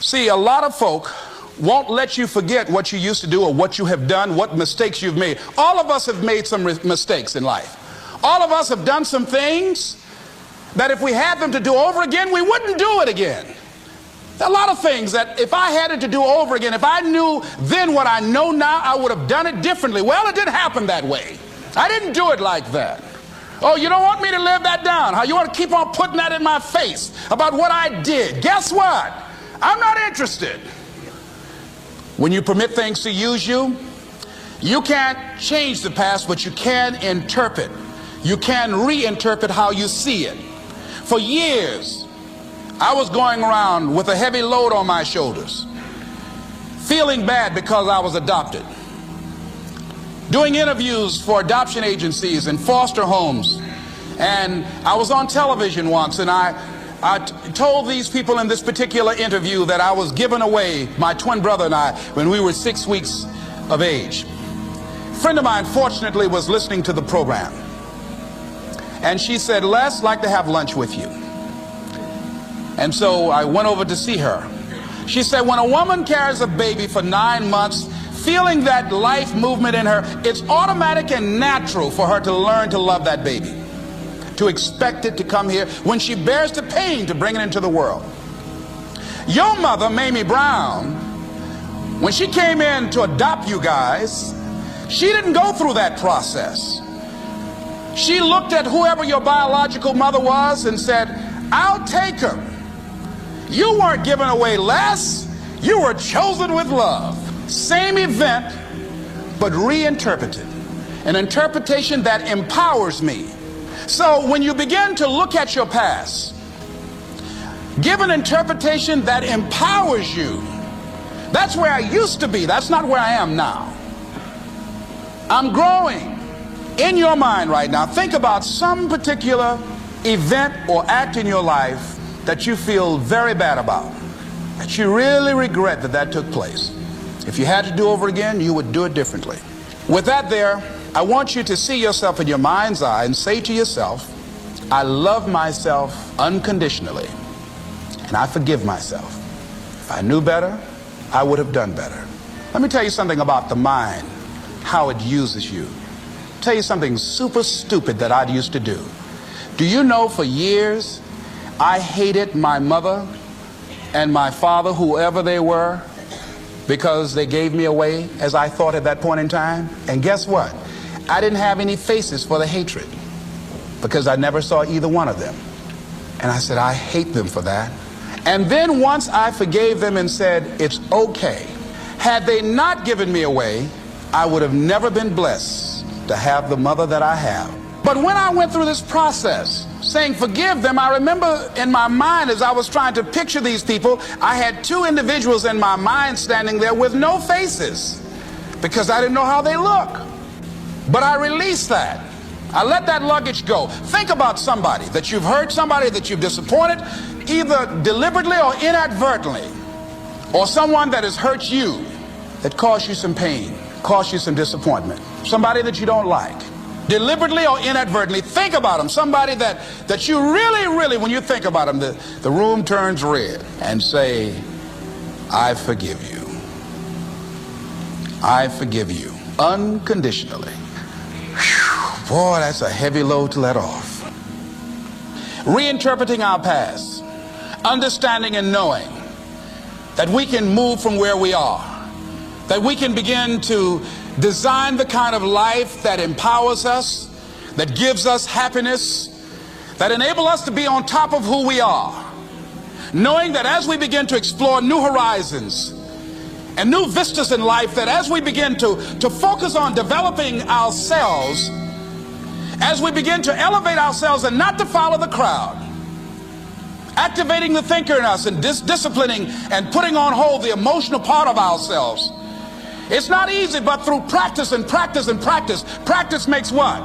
See, a lot of folk won't let you forget what you used to do or what you have done, what mistakes you've made. All of us have made some mistakes in life. All of us have done some things that if we had them to do over again, we wouldn't do it again. There are a lot of things that if I had it to do over again, if I knew then what I know now, I would have done it differently. Well, it didn't happen that way. I didn't do it like that. Oh, you don't want me to live that down, huh? You want to keep on putting that in my face about what I did. Guess what? I'm not interested. When you permit things to use you, you can't change the past, but you can interpret. You can reinterpret how you see it. For years, I was going around with a heavy load on my shoulders, feeling bad because I was adopted, doing interviews for adoption agencies and foster homes. And I was on television once, and I told these people in this particular interview that I was giving away my twin brother and I when we were 6 weeks of age. A friend of mine, fortunately, was listening to the program. And she said, Les, I'd like to have lunch with you. And so I went over to see her. She said, when a woman carries a baby for 9 months, feeling that life movement in her, it's automatic and natural for her to learn to love that baby, to expect it to come here when she bears the pain to bring it into the world. Your mother, Mamie Brown, when she came in to adopt you guys, she didn't go through that process. She looked at whoever your biological mother was and said, I'll take her. You weren't given away less. You were chosen with love. Same event, but reinterpreted. An interpretation that empowers me. So when you begin to look at your past, give an interpretation that empowers you. That's where I used to be. That's not where I am now. I'm growing. In your mind right now, think about some particular event or act in your life that you feel very bad about, that you really regret that took place. If you had to do over again, you would do it differently. With that there, I want you to see yourself in your mind's eye and say to yourself, I love myself unconditionally, and I forgive myself. If I knew better, I would have done better. Let me tell you something about the mind, how it uses you. Tell you something super stupid that I used to do. Do you know for years I hated my mother and my father, whoever they were, because they gave me away as I thought at that point in time? And guess what? I didn't have any faces for the hatred because I never saw either one of them. And I said, I hate them for that. And then once I forgave them and said, it's okay. Had they not given me away, I would have never been blessed to have the mother that I have. But when I went through this process, saying forgive them, I remember in my mind as I was trying to picture these people, I had two individuals in my mind standing there with no faces because I didn't know how they look. But I released that. I let that luggage go. Think about somebody that you've hurt, somebody that you've disappointed, either deliberately or inadvertently, or someone that has hurt you, that caused you some pain, caused you some disappointment, somebody that you don't like, deliberately or inadvertently. Think about them, somebody that you really, when you think about them, the room turns red, and say, I forgive you. I forgive you unconditionally. Whew, boy, that's a heavy load to let off. Reinterpreting our past, understanding and knowing that we can move from where we are, that we can begin to design the kind of life that empowers us, that gives us happiness, that enable us to be on top of who we are, knowing that as we begin to explore new horizons and new vistas in life, that as we begin to focus on developing ourselves, as we begin to elevate ourselves and not to follow the crowd, activating the thinker in us and disciplining and putting on hold the emotional part of ourselves. It's not easy, but through practice and practice and practice. Practice makes what?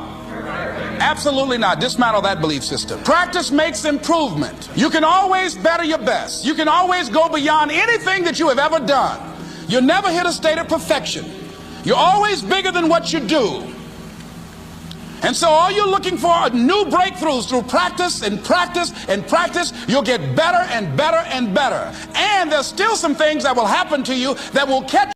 Absolutely not. Dismantle that belief system. Practice makes improvement. You can always better your best. You can always go beyond anything that you have ever done. You'll never hit a state of perfection. You're always bigger than what you do. And so all you're looking for are new breakthroughs through practice and practice and practice. You'll get better and better and better. And hand, there's still some things that will happen to you that will catch